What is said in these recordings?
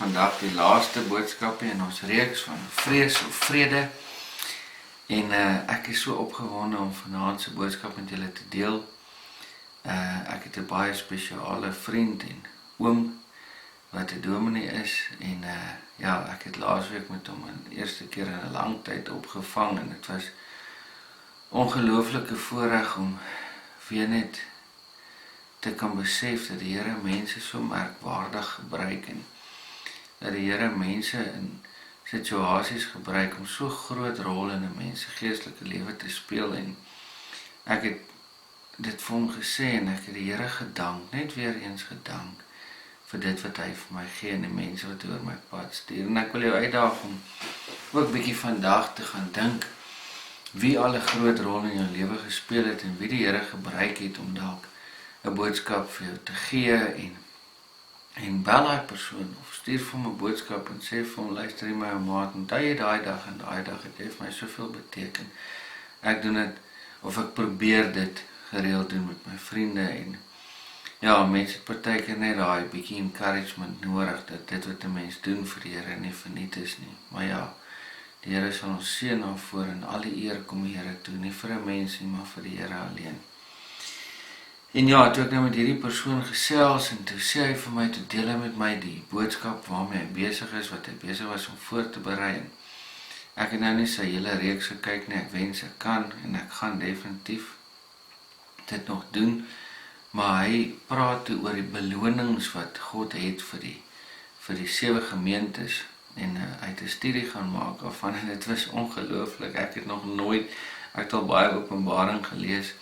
vandag die laaste boodskapie in ons reeks van vrees of vrede. En ek is so opgewonde om vanaand se boodskap met julle te deel. Ek het 'n baie spesiale vriend en oom wat 'n dominee is en ek het laasweek met hom die eerste keer in 'n lang tyd opgevang en dit was ongelooflike voorreg om weer net te kan besef dat die Here mense so merkwaardig gebruik en dat die Here mense in situasies gebruik om so groot rol in 'n mens se geestelike lewe te speel. En ek het dit vir hom gesê en ek het die Here gedank, net weer eens gedank vir dit wat hy vir my gee en die mense wat oor my pad stuur. En ek wil jou uitdaag om ook bietjie vandag te gaan dink wie al 'n groot rol in jou lewe gespeel het en wie die Here gebruik het om dalk 'n boodskap vir jou te gee en bel daai persoon of stuur vir hom 'n boodskap en sê vir hom, luister jy my ou maat, onthou jy daai dag en daai dag het jy vir my soveel beteken. Ek doen dit of ek probeer dit gereeld doen met my vriende en ja, mense het partykeer net daai bietjie encouragement nodig dat dit wat 'n mens doen vir die Here nie verniet is nie. Maar ja, die Here sal ons seën daarvoor en al die eer kom die Here toe, nie vir 'n mens nie, maar vir die Here alleen. En ja, toe ek nou met hierdie persoon gesels en toe sê hy vir my, toe deel hy met my die boodskap waarmee hy besig is, wat hy besig was om voor te berei. En ek het nou nie sy hele reeks gekyk nie, ek wens ek kan en ek gaan definitief dit nog doen. Maar hy praat toe oor die belonings wat God het vir die 7 gemeentes en hy het 'n studie gaan maak daarvan en dit was ongelooflik. Ek het nog nooit, ek het al baie Openbaring gelees.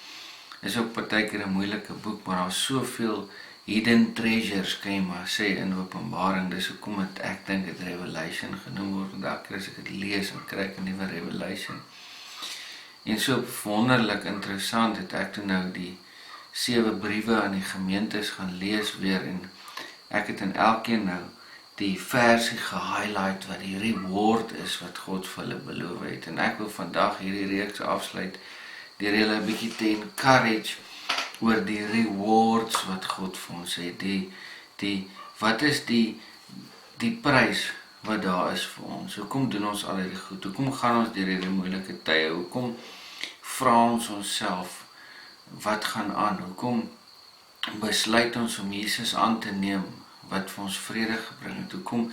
Is ook partykeer 'n moeilike boek, maar daar's soveel hidden treasures, kan jy maar sê, in Openbaring. Dis hoekom ek dink dit Revelation genoem word, want elke keer as ek dit lees, dan kry ek 'n nuwe Revelation. En so wonderlik interessant het ek toe nou die 7 briewe aan die gemeentes gaan lees weer en ek het in elkeen nou die versie gehighlight wat die reward is wat God vir hulle beloof het. En ek wil vandag hierdie reeks afsluit deur julle 'n bietjie te encourage oor die rewards wat God vir ons het. Wat is die prys wat daar is vir ons? Hoekom doen ons al hierdie goed? Hoekom gaan ons deur hierdie moeilike tye? Hoekom vra ons onsself wat gaan aan? Hoekom besluit ons om Jesus aan te neem wat vir ons vrede gebring het? Hoekom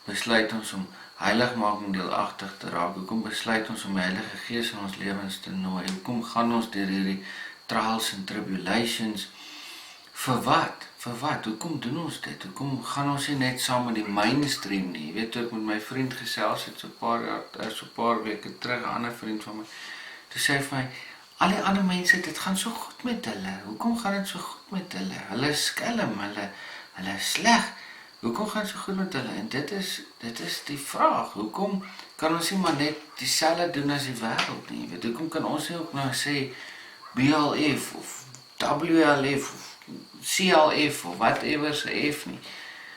besluit ons om heiligmaking deelagtig te raak? Hoekom besluit ons om die Heilige Gees in ons lewens te nooi? Hoekom gaan ons deur hierdie trials en tribulations? Vir wat? Vir wat? Hoekom doen ons dit? Hoekom gaan ons nie net saam met die mainstream nie? Jy weet, toe ek met my vriend gesels het so 'n paar weke terug, 'n ander vriend van my, toe sê hy vir my, al die ander mense, dit gaan so goed met hulle. Hoekom gaan dit so goed met hulle? Hulle is skelm, hulle is sleg. Hoekom gaan dit so goed met hulle? En dit is die vraag. Hoekom kan ons nie maar net dieselfde doen as die wêreld nie? Weet, hoekom kan ons nie ook nou sê BLF of WLF of CLF of whatever se F nie?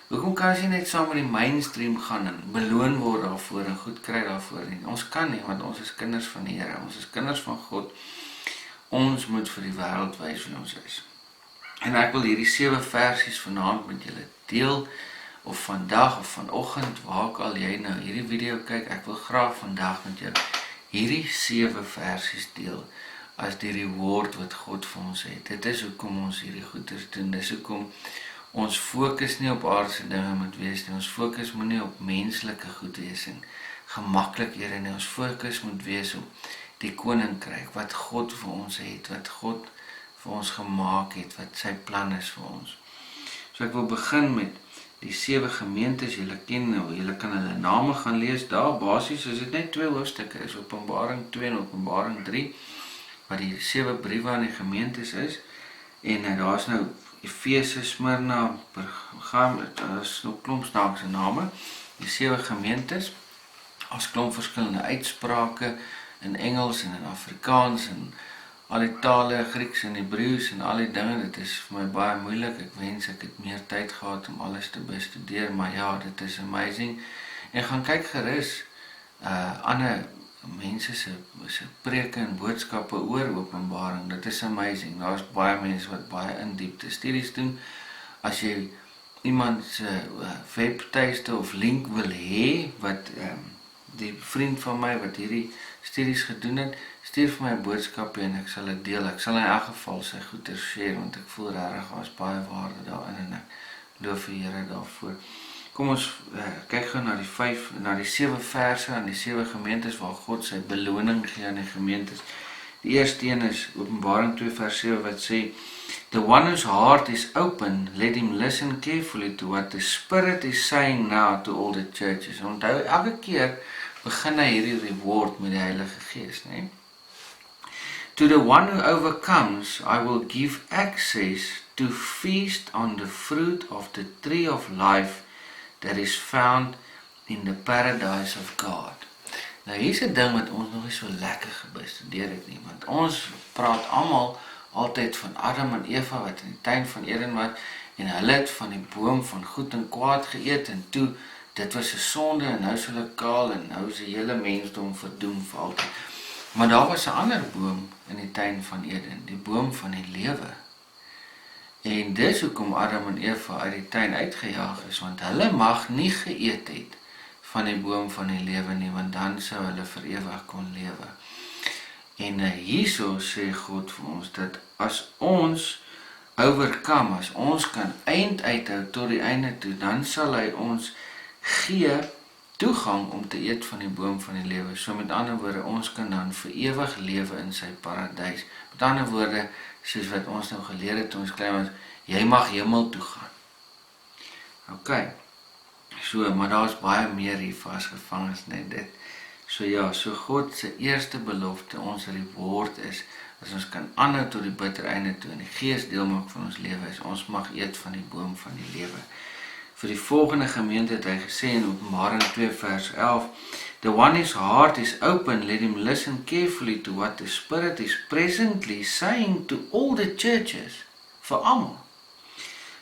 Hoekom kan ons nie net saam met die mainstream gaan en beloon word daarvoor en goed kry daarvoor nie? Ons kan nie, want ons is kinders van die Here, ons is kinders van God. Ons moet vir die wêreld wys wie ons is. En ek wil hierdie 7 versies vanaand met julle deel, of vandag of vanoggend, waar ook al jy nou hierdie video kyk, ek wil graag vandag met julle hierdie 7 versies deel as die reward wat God vir ons het. Dit is hoekom ons hierdie goeders doen. Dis hoekom ons fokus nie op aardse dinge moet wees nie. Ons fokus moet nie op menslike goed wees en gemaklikhede nie. Ons fokus moet wees op die koninkryk wat God vir ons het, wat God vir ons gemaak het, wat sy plan is vir ons. So ek wil begin met die 7 gemeentes. Julle ken nou, julle kan hulle name gaan lees. Daar basies is dit net 2 hoofstukke, is Openbaring 2 en Openbaring 3, wat die 7 briewe aan die gemeentes is. En daar is nou Efese, Smyrna, Pergamum, is nog klomp snaakse name, die 7 gemeentes, as klomp verskillende uitsprake in Engels en in Afrikaans en al die tale, Grieks en Hebreëus en al die dinge. Dit is vir my baie moeilik. Ek wens ek het meer tyd gehad om alles te bestudeer, maar ja, dit is amazing. En gaan kyk gerus ander mense se preke en boodskappe oor Openbaring. Dit is amazing. Daar's baie mense wat baie in diepte studies doen. As jy iemand se webtuiste of link wil hê wat die vriend van my wat hierdie studies gedoen het, stuur vir my 'n boodskapie en ek sal dit deel. Ek sal in elk geval sy goeie share want ek voel regtig daar's baie waarde daarin en ek loof die Here daarvoor. Kom ons kyk gou na die 7 verse aan die 7 gemeentes waar God sy beloning gee aan die gemeentes. Die eerste een is Openbaring 2 vers 7 wat sê, "The one whose heart is open, let him listen carefully to what the Spirit is saying now to all the churches." Onthou, elke keer begin hy hierdie reward met die Heilige Gees, né? "To the one who overcomes, I will give access to feast on the fruit of the tree of life that is found in the paradise of God." Nou hier's 'n ding wat ons nog nie so lekker gebestudeer het nie, want ons praat almal altyd van Adam en Eva wat in die tuin van Eden was en hulle het van die boom van goed en kwaad geëet en toe dit was 'n sonde en nou is hulle kaal en nou is die hele mensdom verdoem vir altyd. Maar daar was 'n ander boom in die tuin van Eden, die boom van die lewe. En dis hoekom Adam en Eva uit die tuin uitgejaag is, want hulle mag nie geëet het van die boom van die lewe nie, want dan sou hulle vir ewig kon lewe. En hierso sê God vir ons dat as ons overkom, as ons kan eind uithou tot die einde toe, dan sal hy ons gee toegang om te eet van die boom van die lewe. So met ander woorde, ons kan dan vir ewig lewe in sy paradys. Met ander woorde, soos wat ons nou geleer het toe ons klein was, jy mag hemel toe gaan. OK. So, maar daar is baie meer hier vasgevang as net dit. So ja, so God se eerste belofte, ons reward is, as ons kan aanhou tot die bitter einde toe en die Gees deel maak van ons lewe is, ons mag eet van die boom van die lewe. Vir die volgende gemeente het hy gesê in Openbaring 2 vers 11, "The one whose heart is open, let him listen carefully to what the Spirit is presently saying to all the churches," vir almal.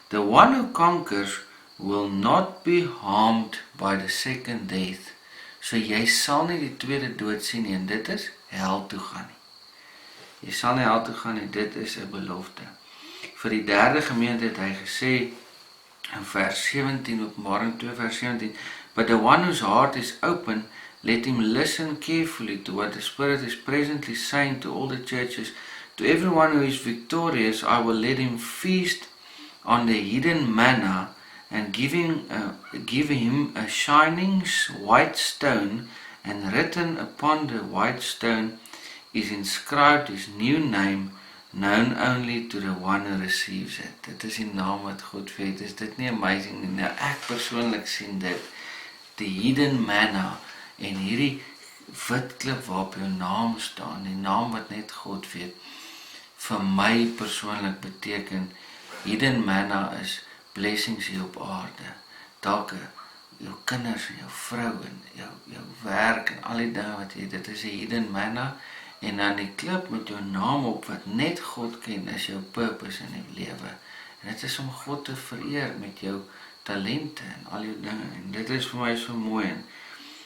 "The one who conquers will not be harmed by the second death." So jy sal nie die tweede dood sien nie, en dit is hel toe gaan nie. Jy sal nie hel toe gaan nie, dit is 'n belofte. Vir die derde gemeente het hy gesê in vers 17, Openbaring 2 vers 17, "But the one whose heart is open, let him listen carefully to what the Spirit is presently saying to all the churches. To everyone who is victorious, I will let him feast on the hidden manna and give him a shining white stone, and written upon the white stone is inscribed his new name, known only to the one who receives it." Dit is die naam wat God weet. Is dit nie amazing nie? Nou ek persoonlik sien dit, die hidden manna en hierdie wit klip waar op jou naam staan, die naam wat net God weet, vir my persoonlik beteken hidden manna is blessings hier op aarde. Dalk jou kinders en jou vrou en jou werk en al die dinge wat jy, dit is 'n hidden manna. En dan die klip met jou naam op wat net God ken, is jou purpose in die lewe. En dit is om God te vereer met jou talente en al jou dinge. En dit is vir my so mooi. En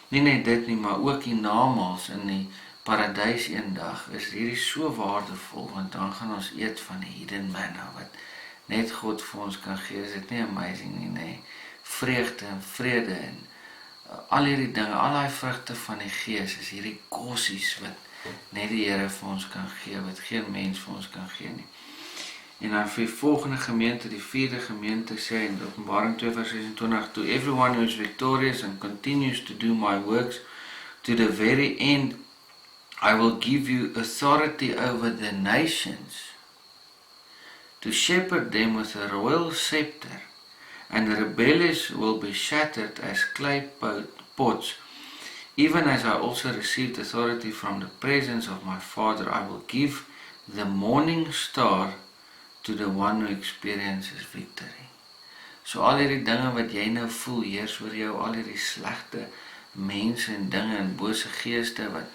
nie net dit nie, maar ook die namals in die paradys eendag is hierdie so waardevol, want dan gaan ons eet van die hidden manna wat net God vir ons kan gee. Is dit nie amazing nie, nee? Vreugde en vrede en al hierdie dinge, al die vrugte van die Gees is hierdie kossies wat net die Here vir ons kan gee, wat geen mens vir ons kan gee nie. En dan vir die volgende gemeente, die vierde gemeente sê in Openbaring 2 vers 26, "To everyone who is victorious and continues to do my works to the very end, I will give you authority over the nations, to shepherd them with a royal scepter, and the rebellious will be shattered as clay pots. Even as I also received authority from the presence of my Father, I will give the morning star to the one who experiences victory." So al hierdie dinge wat jy nou voel heers oor jou, al hierdie slegte mense en dinge en bose geeste wat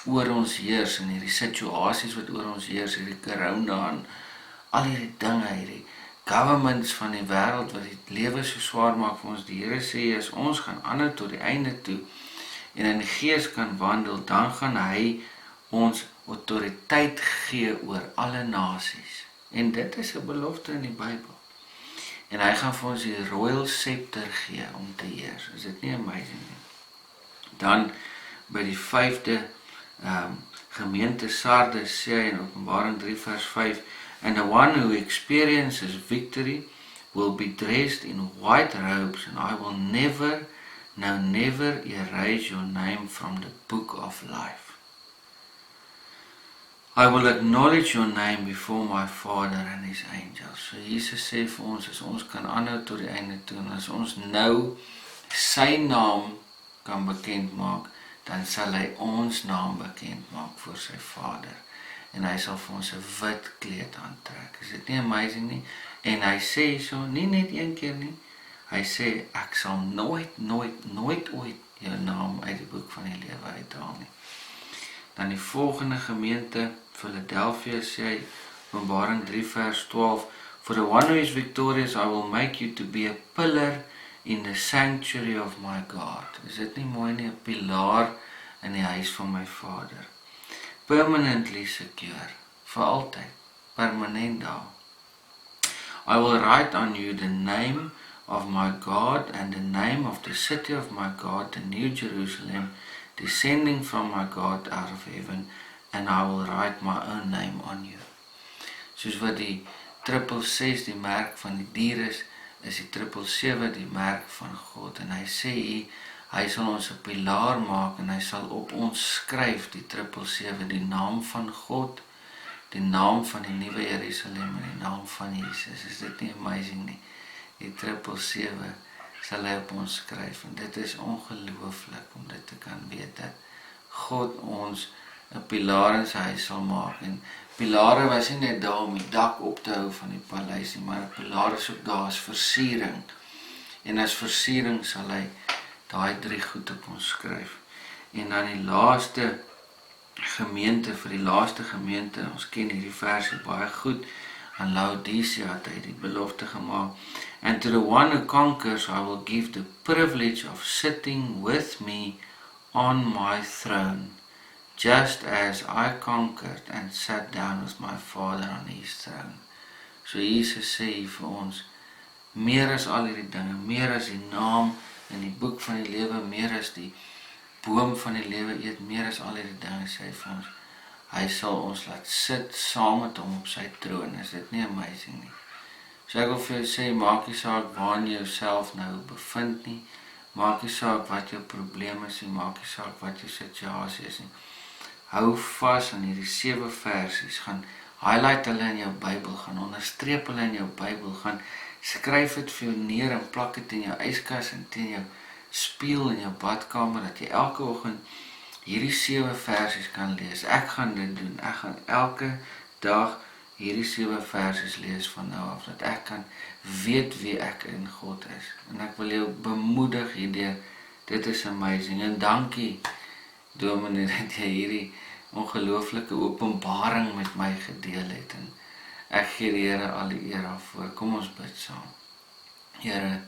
oor ons heers, en hierdie situasies wat oor ons heers, hierdie corona en al hierdie dinge, hierdie governments van die wêreld wat die lewe so swaar maak vir ons. Die Here sê, as ons gaan aanhou tot die einde toe en in die Gees kan wandel, dan gaan hy ons autoriteit gee oor alle nasies. En dit is 'n belofte in die Bybel. En hy gaan vir ons die royal scepter gee om te heers. Is dit nie amazing nie? Dan by die 5de gemeente Sardes sê hy in Openbaring 3 vers 5, and the one who experiences victory will be dressed in white robes, and I will never, no never erase your name from the book of life. I will acknowledge your name before my Father and his angels. So Jesus sê vir ons, as ons kan aanhou tot die einde toe, en as ons nou sy naam kan bekend maak, dan sal hy ons naam bekend maak voor sy Vader. En hy sal vir ons 'n wit kleed aantrek. Is dit nie amazing nie? En hy sê so, nie net een keer nie, hy sê, ek sal nooit ooit jou naam uit die boek van die lewe uithaal nie. Dan die volgende gemeente, Philadelphia, sê hy, Openbaring 3 vers 12, for the one who is victorious, I will make you to be a pillar in the sanctuary of my God. Is dit nie mooi nie, 'n pilaar in die huis van my Vader. Permanently secure, vir altyd, permanent daar. I will write on you the name of my God and the name of the city of my God, the New Jerusalem, descending from my God out of heaven, and I will write my own name on you. Soos wat die 666 die merk van die dier is die 777 die merk van God. En hy sê, hy sal ons 'n pilaar maak en hy sal op ons skryf, die 777, die naam van God, die naam van die nuwe Jerusalem en die naam van Jesus. Is dit nie amazing nie? Die 777 sal hy op ons skryf, en dit is ongelooflik om dit te kan weet, dat God ons 'n pilaar in sy huis sal maak. En pilare was nie net daar om die dak op te hou van die paleis nie, maar 'n pilaar is ook daar as versiering. En as versiering sal hy daai 3 goed op ons skryf. En dan die laaste gemeente, vir die laaste gemeente, ons ken hierdie versie baie goed, aan Laodicea het hy die belofte gemaak. And to the one who conquers, I will give the privilege of sitting with me on my throne, just as I conquered and sat down with my Father on his throne. So Jesus sê vir ons, meer as al hierdie dinge, meer as die naam in die boek van die lewe, meer as die boom van die lewe eet, meer as al hierdie dinge, sê vir ons, hy sal ons laat sit saam met hom op sy troon. Is dit nie amazing nie? So ek wil vir jou sê, maak nie saak waarin jy jouself nou bevind nie, maak nie saak wat jou probleem is nie, maak nie saak wat jou situasie is nie. Hou vas aan hierdie 7 versies, gaan highlight hulle in jou Bybel, gaan onderstreep hulle in jou Bybel, gaan skryf dit vir jou neer en plak dit in jou yskas en teen jou spieël in jou badkamer, dat jy elke oggend hierdie 7 versies kan lees. Ek gaan dit doen, ek gaan elke dag hierdie 7 versies lees van nou af, dat ek kan weet wie ek in God is. En ek wil jou bemoedig hierdeur, dit is amazing, en dankie, Dominee, dat jy hierdie ongelooflike openbaring met my gedeel het, en ek gee die Here al die eer daarvoor. Kom ons bid saam. Here,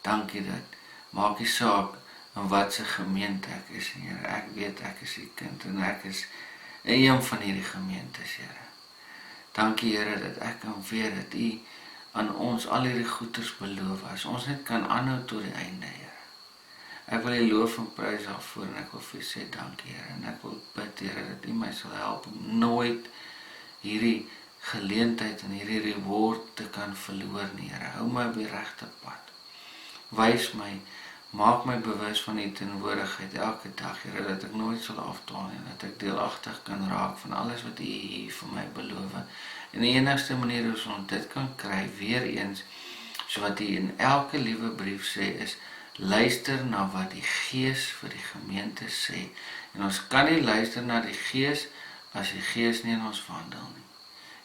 dankie dat, maak nie saak in wat se gemeente ek is, Here, ek weet ek is die kind, en ek is een van hierdie gemeentes, Here. Dankie, Here, dat ek kan weet dat U aan ons al hierdie goeders beloof, as ons net kan aanhou tot die einde, Here. Ek wil U loof en prys daarvoor, en ek wil vir U sê dankie, Here, en ek wil bid, Here, dat U my sal help om nooit hierdie geleentheid en hierdie reward te kan verloor nie, Here. Hou my op die regte pad. Wys my, maak my bewus van U teenwoordigheid elke dag, Here, dat ek nooit sal afdwaal nie, dat ek deelagtig kan raak van alles wat U hier vir my beloof. En die enigste manier hoe ons dit kan kry, weer eens, so wat U in elke liewe brief sê, is luister na wat die Gees vir die gemeente sê. En ons kan nie luister na die Gees as die Gees nie in ons wandel nie.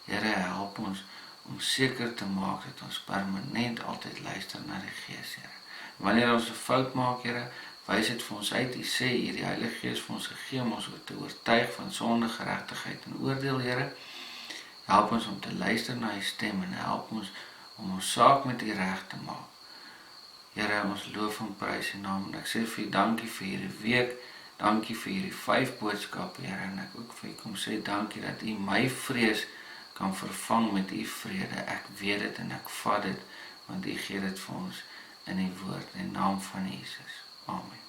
Here, help ons om seker te maak dat ons permanent altyd luister na die Gees, Here. Wanneer ons 'n fout maak, Here, wys dit vir ons uit. U sê hier die Heilige Gees vir ons gegee om ons te oortuig van sonde, geregtigheid en oordeel, Here. Help ons om te luister na U stem en help ons om ons saak met U reg te maak. Here, ons loof en prys U naam, en ek sê vir U dankie vir hierdie week, dankie vir hierdie 5 boodskappe, Here, en ek ook vir U kom sê dankie dat U my vrees kan vervang met u vrede. Ek weet dit en ek vat dit, want u gee dit vir ons in die woord, in die naam van Jesus. Amen.